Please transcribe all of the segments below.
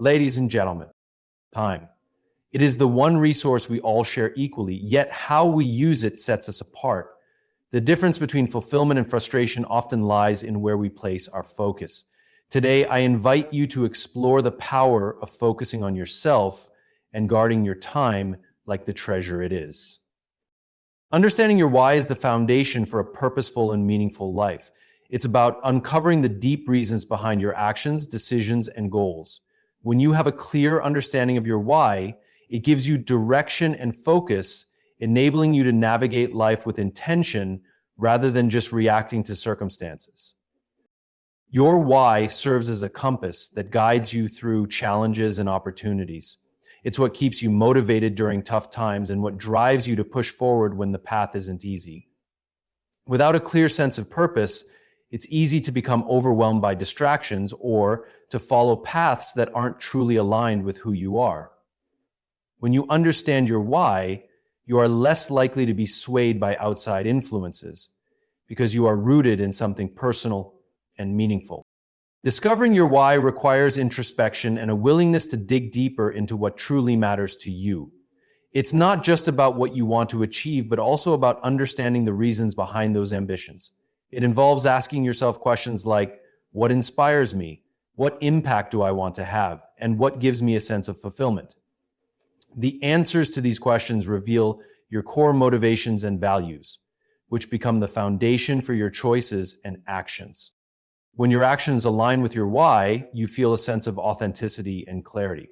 Ladies and gentlemen, time. It is the one resource we all share equally, yet how we use it sets us apart. The difference between fulfillment and frustration often lies in where we place our focus. Today, I invite you to explore the power of focusing on yourself and guarding your time like the treasure it is. Understanding your why is the foundation for a purposeful and meaningful life. It's about uncovering the deep reasons behind your actions, decisions, and goals. When you have a clear understanding of your why, it gives you direction and focus, enabling you to navigate life with intention rather than just reacting to circumstances. Your why serves as a compass that guides you through challenges and opportunities. It's what keeps you motivated during tough times and what drives you to push forward when the path isn't easy. Without a clear sense of purpose, it's easy to become overwhelmed by distractions or to follow paths that aren't truly aligned with who you are. When you understand your why, you are less likely to be swayed by outside influences because you are rooted in something personal and meaningful. Discovering your why requires introspection and a willingness to dig deeper into what truly matters to you. It's not just about what you want to achieve, but also about understanding the reasons behind those ambitions. It involves asking yourself questions like, what inspires me? What impact do I want to have? And what gives me a sense of fulfillment? The answers to these questions reveal your core motivations and values, which become the foundation for your choices and actions. When your actions align with your why, you feel a sense of authenticity and clarity.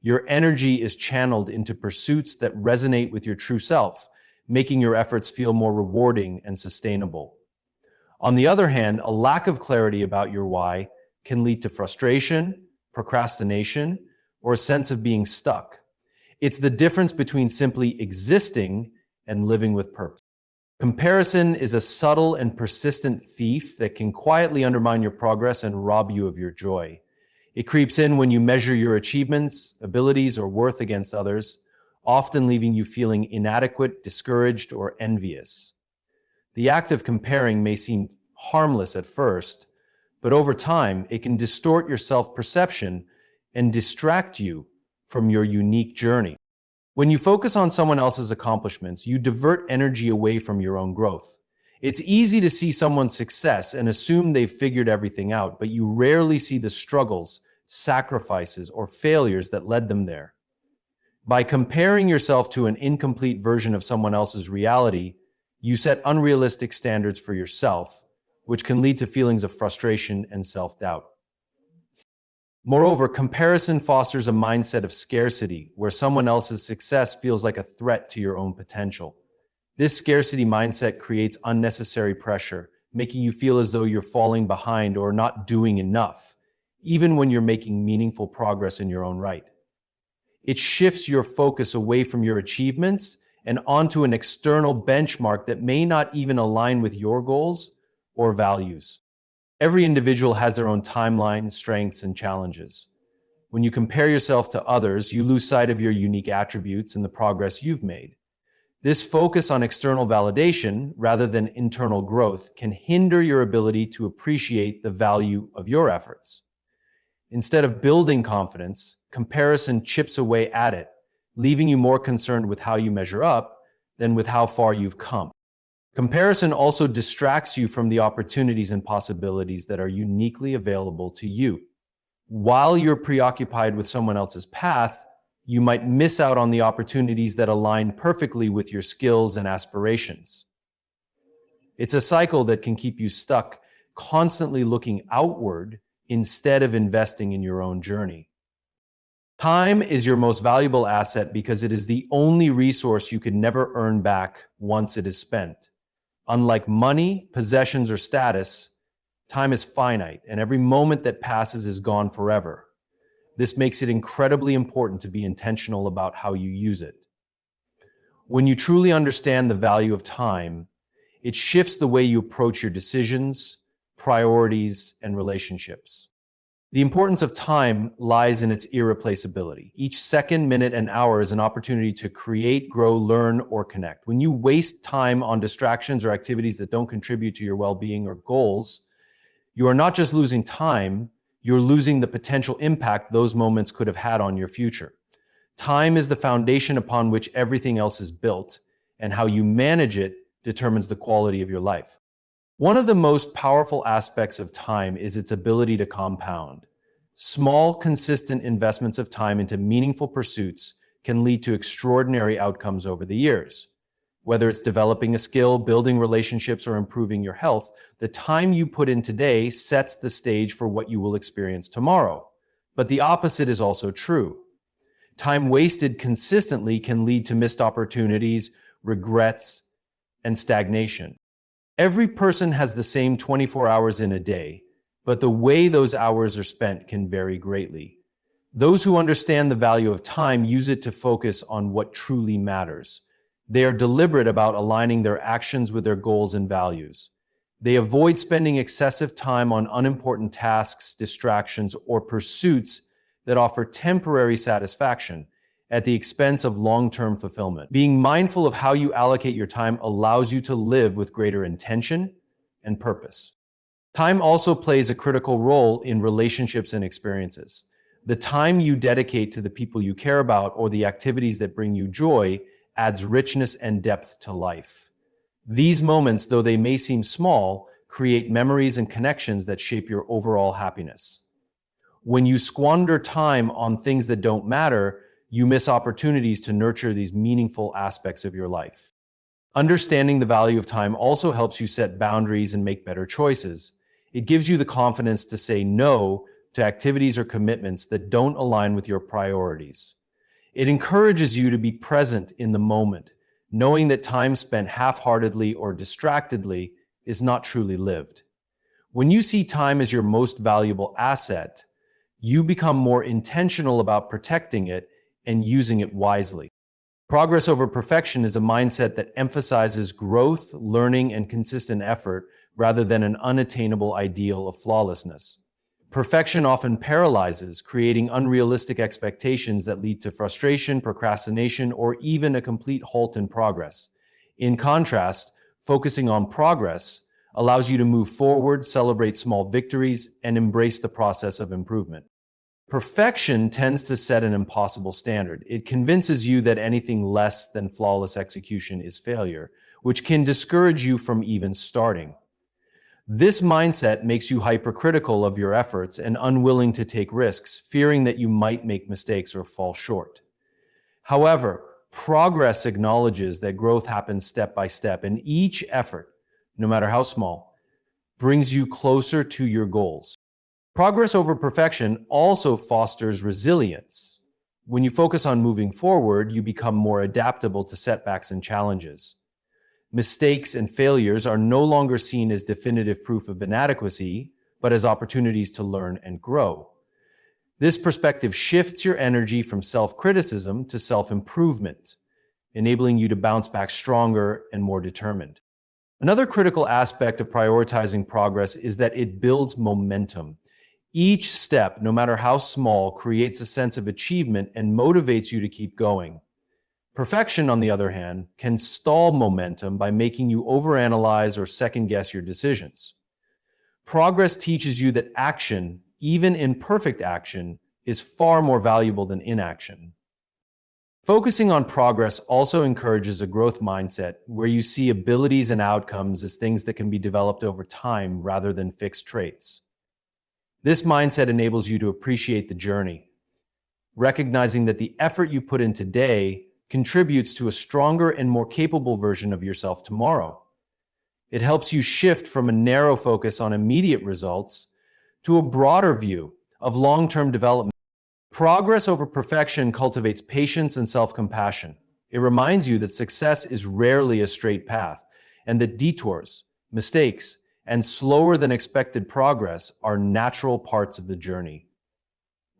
Your energy is channeled into pursuits that resonate with your true self, making your efforts feel more rewarding and sustainable. On the other hand, a lack of clarity about your why can lead to frustration, procrastination, or a sense of being stuck. It's the difference between simply existing and living with purpose. Comparison is a subtle and persistent thief that can quietly undermine your progress and rob you of your joy. It creeps in when you measure your achievements, abilities, or worth against others, often leaving you feeling inadequate, discouraged, or envious. The act of comparing may seem harmless at first, but over time, it can distort your self-perception and distract you from your unique journey. When you focus on someone else's accomplishments, you divert energy away from your own growth. It's easy to see someone's success and assume they've figured everything out, but you rarely see the struggles, sacrifices, or failures that led them there. By comparing yourself to an incomplete version of someone else's reality, you set unrealistic standards for yourself, which can lead to feelings of frustration and self-doubt. Moreover, comparison fosters a mindset of scarcity, where someone else's success feels like a threat to your own potential. This scarcity mindset creates unnecessary pressure, making you feel as though you're falling behind or not doing enough, even when you're making meaningful progress in your own right. It shifts your focus away from your achievements and onto an external benchmark that may not even align with your goals or values. Every individual has their own timeline, strengths, and challenges. When you compare yourself to others, you lose sight of your unique attributes and the progress you've made. This focus on external validation, rather than internal growth, can hinder your ability to appreciate the value of your efforts. Instead of building confidence, comparison chips away at it, leaving you more concerned with how you measure up than with how far you've come. Comparison also distracts you from the opportunities and possibilities that are uniquely available to you. While you're preoccupied with someone else's path, you might miss out on the opportunities that align perfectly with your skills and aspirations. It's a cycle that can keep you stuck, constantly looking outward instead of investing in your own journey. Time is your most valuable asset because it is the only resource you can never earn back once it is spent. Unlike money, possessions, or status, time is finite, and every moment that passes is gone forever. This makes it incredibly important to be intentional about how you use it. When you truly understand the value of time, it shifts the way you approach your decisions, priorities, and relationships. The importance of time lies in its irreplaceability. Each second, minute, and hour is an opportunity to create, grow, learn, or connect. When you waste time on distractions or activities that don't contribute to your well-being or goals, you are not just losing time, you're losing the potential impact those moments could have had on your future. Time is the foundation upon which everything else is built, and how you manage it determines the quality of your life. One of the most powerful aspects of time is its ability to compound. Small, consistent investments of time into meaningful pursuits can lead to extraordinary outcomes over the years. Whether it's developing a skill, building relationships, or improving your health, the time you put in today sets the stage for what you will experience tomorrow. But the opposite is also true. Time wasted consistently can lead to missed opportunities, regrets, and stagnation. Every person has the same 24 hours in a day, but the way those hours are spent can vary greatly. Those who understand the value of time use it to focus on what truly matters. They are deliberate about aligning their actions with their goals and values. They avoid spending excessive time on unimportant tasks, distractions, or pursuits that offer temporary satisfaction at the expense of long-term fulfillment. Being mindful of how you allocate your time allows you to live with greater intention and purpose. Time also plays a critical role in relationships and experiences. The time you dedicate to the people you care about or the activities that bring you joy adds richness and depth to life. These moments, though they may seem small, create memories and connections that shape your overall happiness. When you squander time on things that don't matter, you miss opportunities to nurture these meaningful aspects of your life. Understanding the value of time also helps you set boundaries and make better choices. It gives you the confidence to say no to activities or commitments that don't align with your priorities. It encourages you to be present in the moment, knowing that time spent half-heartedly or distractedly is not truly lived. When you see time as your most valuable asset, you become more intentional about protecting it and using it wisely. Progress over perfection is a mindset that emphasizes growth, learning, and consistent effort rather than an unattainable ideal of flawlessness. Perfection often paralyzes, creating unrealistic expectations that lead to frustration, procrastination, or even a complete halt in progress. In contrast, focusing on progress allows you to move forward, celebrate small victories, and embrace the process of improvement. Perfection tends to set an impossible standard. It convinces you that anything less than flawless execution is failure, which can discourage you from even starting. This mindset makes you hypercritical of your efforts and unwilling to take risks, fearing that you might make mistakes or fall short. However, progress acknowledges that growth happens step by step, and each effort, no matter how small, brings you closer to your goals. Progress over perfection also fosters resilience. When you focus on moving forward, you become more adaptable to setbacks and challenges. Mistakes and failures are no longer seen as definitive proof of inadequacy, but as opportunities to learn and grow. This perspective shifts your energy from self-criticism to self-improvement, enabling you to bounce back stronger and more determined. Another critical aspect of prioritizing progress is that it builds momentum. Each step, no matter how small, creates a sense of achievement and motivates you to keep going. Perfection, on the other hand, can stall momentum by making you overanalyze or second-guess your decisions. Progress teaches you that action, even imperfect action, is far more valuable than inaction. Focusing on progress also encourages a growth mindset where you see abilities and outcomes as things that can be developed over time rather than fixed traits. This mindset enables you to appreciate the journey, recognizing that the effort you put in today contributes to a stronger and more capable version of yourself tomorrow. It helps you shift from a narrow focus on immediate results to a broader view of long-term development. Progress over perfection cultivates patience and self-compassion. It reminds you that success is rarely a straight path, and that detours, mistakes, and slower than expected progress are natural parts of the journey.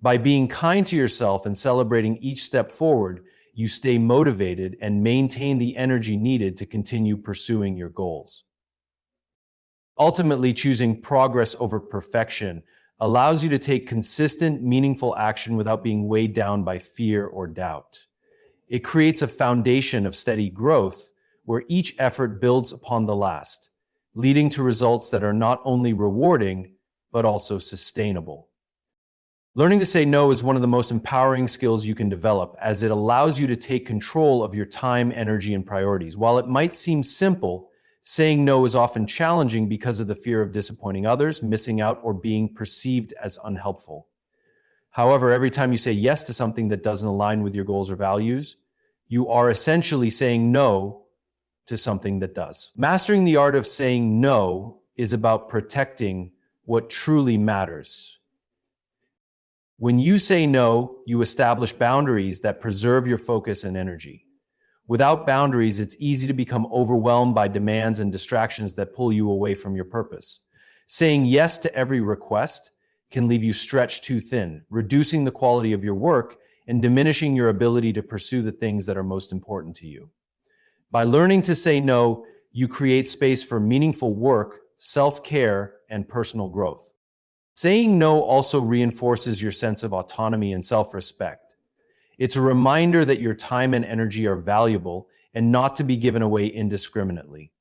By being kind to yourself and celebrating each step forward, you stay motivated and maintain the energy needed to continue pursuing your goals. Ultimately, choosing progress over perfection allows you to take consistent, meaningful action without being weighed down by fear or doubt. It creates a foundation of steady growth where each effort builds upon the last, leading to results that are not only rewarding, but also sustainable. Learning to say no is one of the most empowering skills you can develop, as it allows you to take control of your time, energy, and priorities. While it might seem simple, saying no is often challenging because of the fear of disappointing others, missing out, or being perceived as unhelpful. However, every time you say yes to something that doesn't align with your goals or values, you are essentially saying no to something that does. Mastering the art of saying no is about protecting what truly matters. When you say no, you establish boundaries that preserve your focus and energy. Without boundaries, it's easy to become overwhelmed by demands and distractions that pull you away from your purpose. Saying yes to every request can leave you stretched too thin, reducing the quality of your work and diminishing your ability to pursue the things that are most important to you. By learning to say no, you create space for meaningful work, self-care, and personal growth. Saying no also reinforces your sense of autonomy and self-respect. It's a reminder that your time and energy are valuable and not to be given away indiscriminately.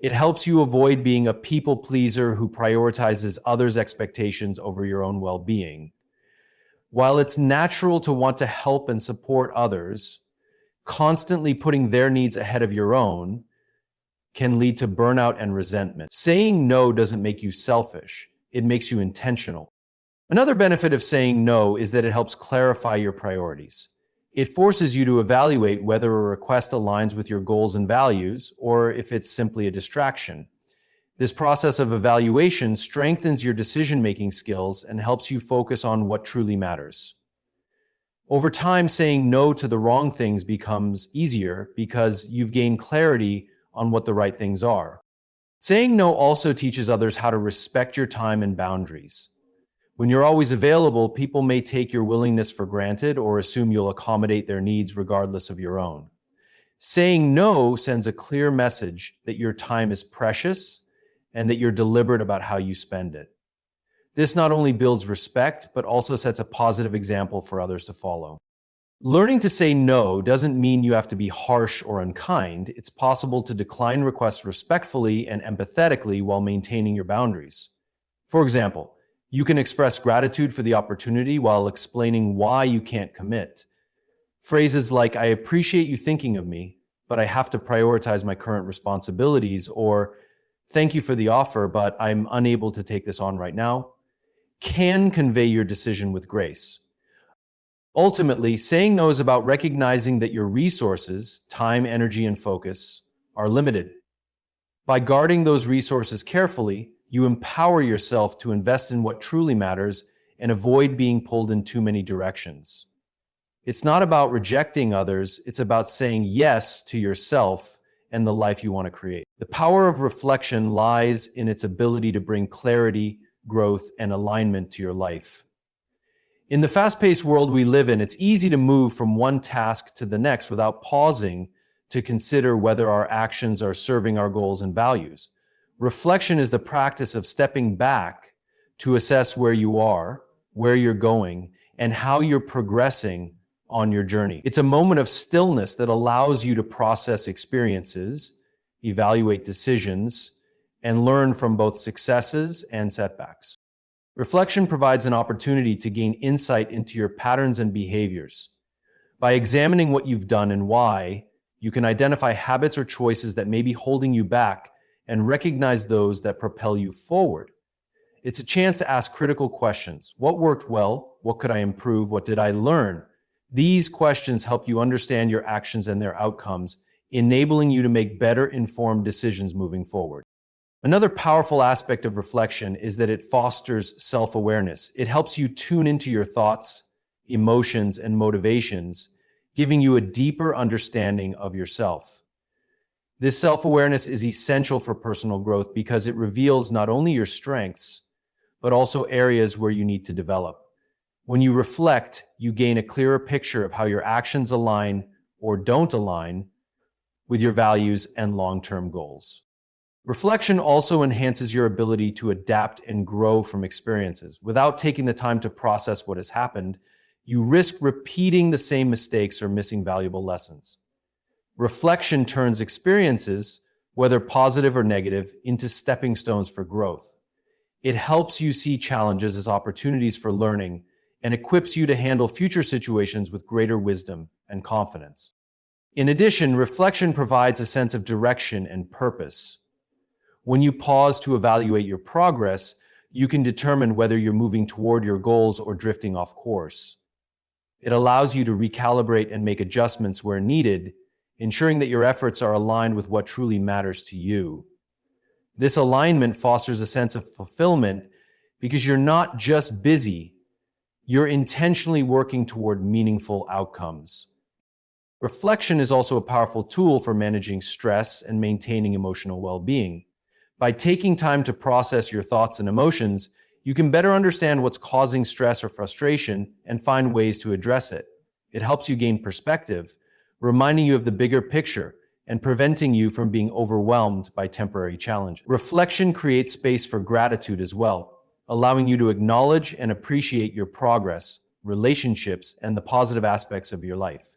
It helps you avoid being a people pleaser who prioritizes others' expectations over your own well-being. While it's natural to want to help and support others, constantly putting their needs ahead of your own can lead to burnout and resentment. Saying no doesn't make you selfish. It makes you intentional. Another benefit of saying no is that it helps clarify your priorities. It forces you to evaluate whether a request aligns with your goals and values, or if it's simply a distraction. This process of evaluation strengthens your decision-making skills and helps you focus on what truly matters. Over time, saying no to the wrong things becomes easier because you've gained clarity on what the right things are. Saying no also teaches others how to respect your time and boundaries. When you're always available, people may take your willingness for granted or assume you'll accommodate their needs regardless of your own. Saying no sends a clear message that your time is precious and that you're deliberate about how you spend it. This not only builds respect, but also sets a positive example for others to follow. Learning to say no doesn't mean you have to be harsh or unkind. It's possible to decline requests respectfully and empathetically while maintaining your boundaries. For example, you can express gratitude for the opportunity while explaining why you can't commit. Phrases like, "I appreciate you thinking of me, but I have to prioritize my current responsibilities," or "Thank you for the offer, but I'm unable to take this on right now," can convey your decision with grace. Ultimately, saying no is about recognizing that your resources, time, energy, and focus, are limited. By guarding those resources carefully, you empower yourself to invest in what truly matters and avoid being pulled in too many directions. It's not about rejecting others, it's about saying yes to yourself and the life you want to create. The power of reflection lies in its ability to bring clarity, growth, and alignment to your life. In the fast-paced world we live in, it's easy to move from one task to the next without pausing to consider whether our actions are serving our goals and values. Reflection is the practice of stepping back to assess where you are, where you're going, and how you're progressing on your journey. It's a moment of stillness that allows you to process experiences, evaluate decisions, and learn from both successes and setbacks. Reflection provides an opportunity to gain insight into your patterns and behaviors. By examining what you've done and why, you can identify habits or choices that may be holding you back and recognize those that propel you forward. It's a chance to ask critical questions. What worked well? What could I improve? What did I learn? These questions help you understand your actions and their outcomes, enabling you to make better informed decisions moving forward. Another powerful aspect of reflection is that it fosters self-awareness. It helps you tune into your thoughts, emotions, and motivations, giving you a deeper understanding of yourself. This self-awareness is essential for personal growth because it reveals not only your strengths, but also areas where you need to develop. When you reflect, you gain a clearer picture of how your actions align or don't align with your values and long-term goals. Reflection also enhances your ability to adapt and grow from experiences. Without taking the time to process what has happened, you risk repeating the same mistakes or missing valuable lessons. Reflection turns experiences, whether positive or negative, into stepping stones for growth. It helps you see challenges as opportunities for learning and equips you to handle future situations with greater wisdom and confidence. In addition, reflection provides a sense of direction and purpose. When you pause to evaluate your progress, you can determine whether you're moving toward your goals or drifting off course. It allows you to recalibrate and make adjustments where needed, ensuring that your efforts are aligned with what truly matters to you. This alignment fosters a sense of fulfillment because you're not just busy, you're intentionally working toward meaningful outcomes. Reflection is also a powerful tool for managing stress and maintaining emotional well-being. By taking time to process your thoughts and emotions, you can better understand what's causing stress or frustration and find ways to address it. It helps you gain perspective, reminding you of the bigger picture and preventing you from being overwhelmed by temporary challenges. Reflection creates space for gratitude as well, allowing you to acknowledge and appreciate your progress, relationships, and the positive aspects of your life.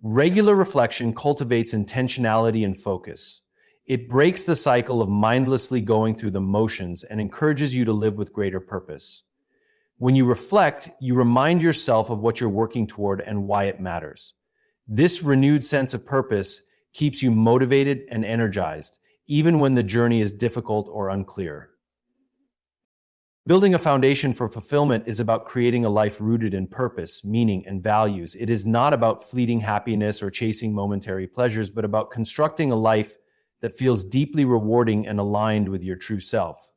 Regular reflection cultivates intentionality and focus. It breaks the cycle of mindlessly going through the motions and encourages you to live with greater purpose. When you reflect, you remind yourself of what you're working toward and why it matters. This renewed sense of purpose keeps you motivated and energized, even when the journey is difficult or unclear. Building a foundation for fulfillment is about creating a life rooted in purpose, meaning, and values. It is not about fleeting happiness or chasing momentary pleasures, but about constructing a life that feels deeply rewarding and aligned with your true self.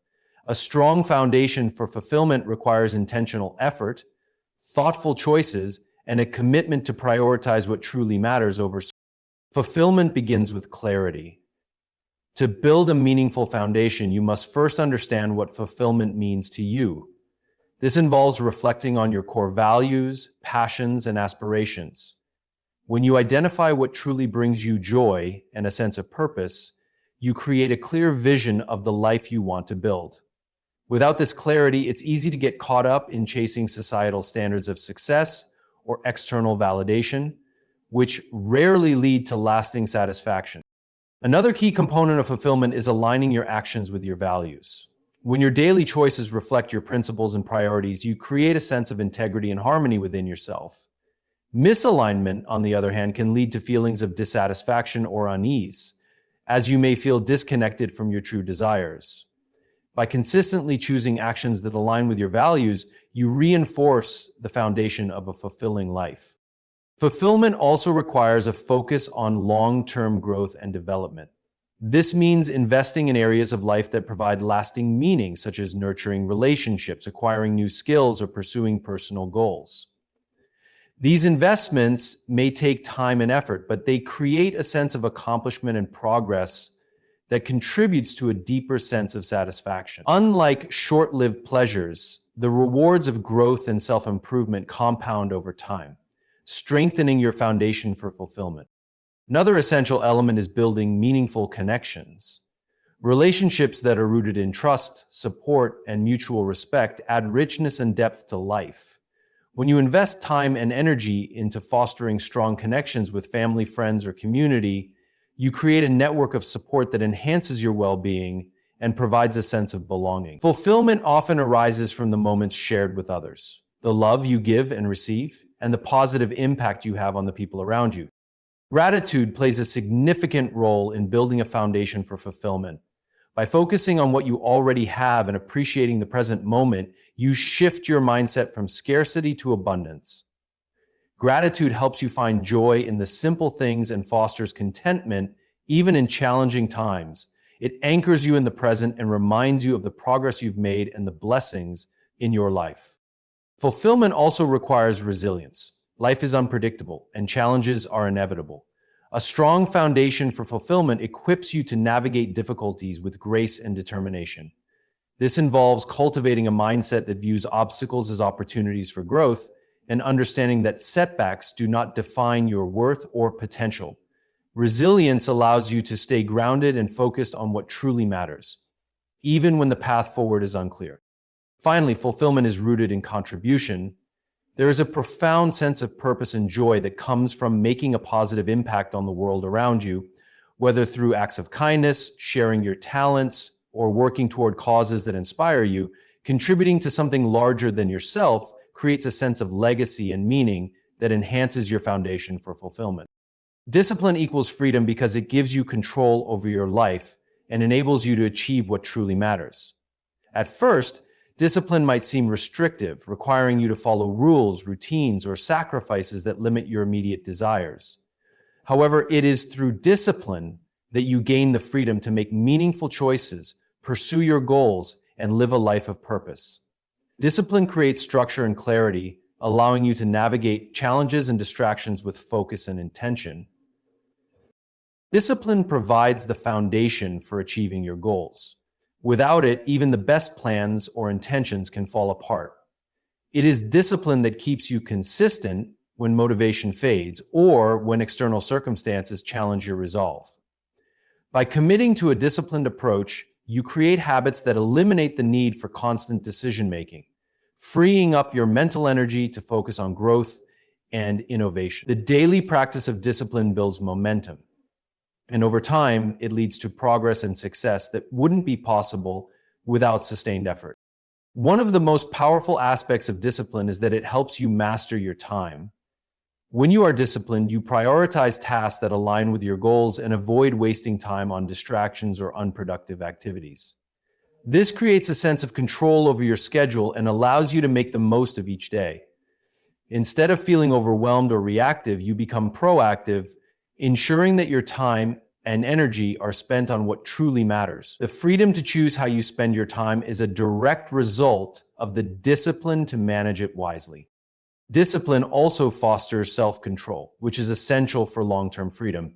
A strong foundation for fulfillment requires intentional effort, thoughtful choices, and a commitment to prioritize what truly matters over. Fulfillment begins with clarity. To build a meaningful foundation, you must first understand what fulfillment means to you. This involves reflecting on your core values, passions, and aspirations. When you identify what truly brings you joy and a sense of purpose, you create a clear vision of the life you want to build. Without this clarity, it's easy to get caught up in chasing societal standards of success or external validation, which rarely lead to lasting satisfaction. Another key component of fulfillment is aligning your actions with your values. When your daily choices reflect your principles and priorities, you create a sense of integrity and harmony within yourself. Misalignment, on the other hand, can lead to feelings of dissatisfaction or unease, as you may feel disconnected from your true desires. By consistently choosing actions that align with your values, you reinforce the foundation of a fulfilling life. Fulfillment also requires a focus on long-term growth and development. This means investing in areas of life that provide lasting meaning, such as nurturing relationships, acquiring new skills, or pursuing personal goals. These investments may take time and effort, but they create a sense of accomplishment and progress that contributes to a deeper sense of satisfaction. Unlike short-lived pleasures, the rewards of growth and self-improvement compound over time, strengthening your foundation for fulfillment. Another essential element is building meaningful connections. Relationships that are rooted in trust, support, and mutual respect add richness and depth to life. When you invest time and energy into fostering strong connections with family, friends, or community, you create a network of support that enhances your well-being and provides a sense of belonging. Fulfillment often arises from the moments shared with others, the love you give and receive, and the positive impact you have on the people around you. Gratitude plays a significant role in building a foundation for fulfillment. By focusing on what you already have and appreciating the present moment, you shift your mindset from scarcity to abundance. Gratitude helps you find joy in the simple things and fosters contentment even in challenging times. It anchors you in the present and reminds you of the progress you've made and the blessings in your life. Fulfillment also requires resilience. Life is unpredictable and challenges are inevitable. A strong foundation for fulfillment equips you to navigate difficulties with grace and determination. This involves cultivating a mindset that views obstacles as opportunities for growth and understanding that setbacks do not define your worth or potential. Resilience allows you to stay grounded and focused on what truly matters, even when the path forward is unclear. Finally, fulfillment is rooted in contribution. There is a profound sense of purpose and joy that comes from making a positive impact on the world around you, whether through acts of kindness, sharing your talents, or working toward causes that inspire you, contributing to something larger than yourself creates a sense of legacy and meaning that enhances your foundation for fulfillment. Discipline equals freedom because it gives you control over your life and enables you to achieve what truly matters. At first, discipline might seem restrictive, requiring you to follow rules, routines, or sacrifices that limit your immediate desires. However, it is through discipline that you gain the freedom to make meaningful choices, pursue your goals, and live a life of purpose. Discipline creates structure and clarity, allowing you to navigate challenges and distractions with focus and intention. Discipline provides the foundation for achieving your goals. Without it, even the best plans or intentions can fall apart. It is discipline that keeps you consistent when motivation fades or when external circumstances challenge your resolve. By committing to a disciplined approach, you create habits that eliminate the need for constant decision-making, freeing up your mental energy to focus on growth and innovation. The daily practice of discipline builds momentum, and over time, it leads to progress and success that wouldn't be possible without sustained effort. One of the most powerful aspects of discipline is that it helps you master your time. When you are disciplined, you prioritize tasks that align with your goals and avoid wasting time on distractions or unproductive activities. This creates a sense of control over your schedule and allows you to make the most of each day. Instead of feeling overwhelmed or reactive, you become proactive, ensuring that your time and energy are spent on what truly matters. The freedom to choose how you spend your time is a direct result of the discipline to manage it wisely. Discipline also fosters self-control, which is essential for long-term freedom.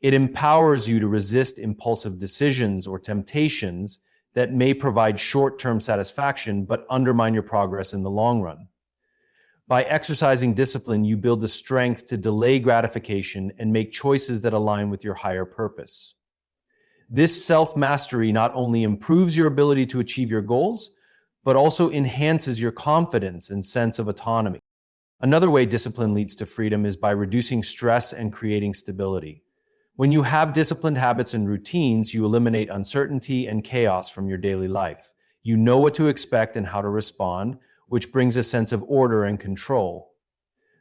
It empowers you to resist impulsive decisions or temptations that may provide short-term satisfaction but undermine your progress in the long run. By exercising discipline, you build the strength to delay gratification and make choices that align with your higher purpose. This self-mastery not only improves your ability to achieve your goals, but also enhances your confidence and sense of autonomy. Another way discipline leads to freedom is by reducing stress and creating stability. When you have disciplined habits and routines, you eliminate uncertainty and chaos from your daily life. You know what to expect and how to respond, which brings a sense of order and control.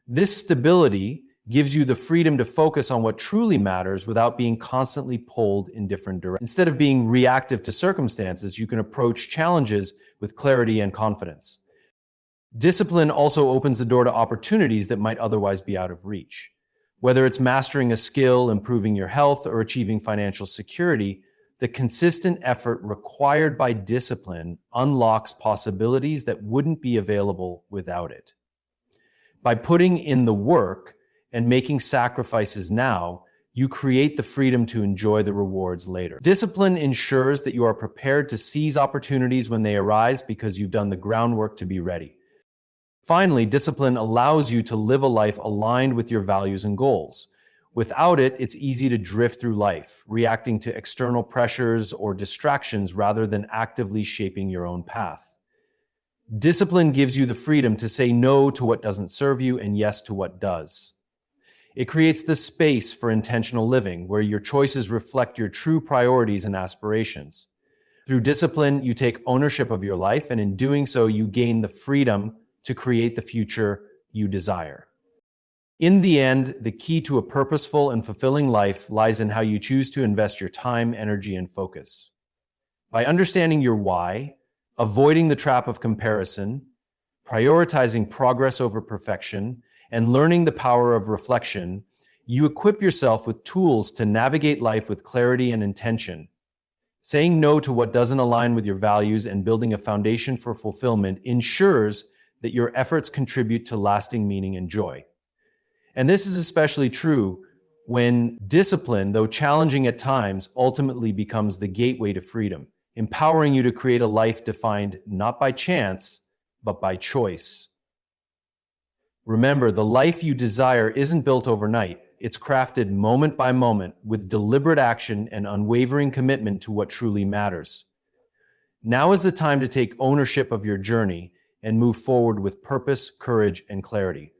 This stability gives you the freedom to focus on what truly matters without being constantly pulled in different directions. Instead of being reactive to circumstances, you can approach challenges with clarity and confidence. Discipline also opens the door to opportunities that might otherwise be out of reach. Whether it's mastering a skill, improving your health, or achieving financial security, the consistent effort required by discipline unlocks possibilities that wouldn't be available without it. By putting in the work and making sacrifices now, you create the freedom to enjoy the rewards later. Discipline ensures that you are prepared to seize opportunities when they arise because you've done the groundwork to be ready. Finally, discipline allows you to live a life aligned with your values and goals. Without it, it's easy to drift through life, reacting to external pressures or distractions rather than actively shaping your own path. Discipline gives you the freedom to say no to what doesn't serve you and yes to what does. It creates the space for intentional living, where your choices reflect your true priorities and aspirations. Through discipline, you take ownership of your life, and in doing so, you gain the freedom to create the future you desire. In the end, the key to a purposeful and fulfilling life lies in how you choose to invest your time, energy, and focus. By understanding your why, avoiding the trap of comparison, prioritizing progress over perfection, and learning the power of reflection, you equip yourself with tools to navigate life with clarity and intention. Saying no to what doesn't align with your values and building a foundation for fulfillment ensures that your efforts contribute to lasting meaning and joy. And this is especially true when discipline, though challenging at times, ultimately becomes the gateway to freedom, empowering you to create a life defined not by chance, but by choice. Remember, the life you desire isn't built overnight. It's crafted moment by moment with deliberate action and unwavering commitment to what truly matters. Now is the time to take ownership of your journey and move forward with purpose, courage, and clarity.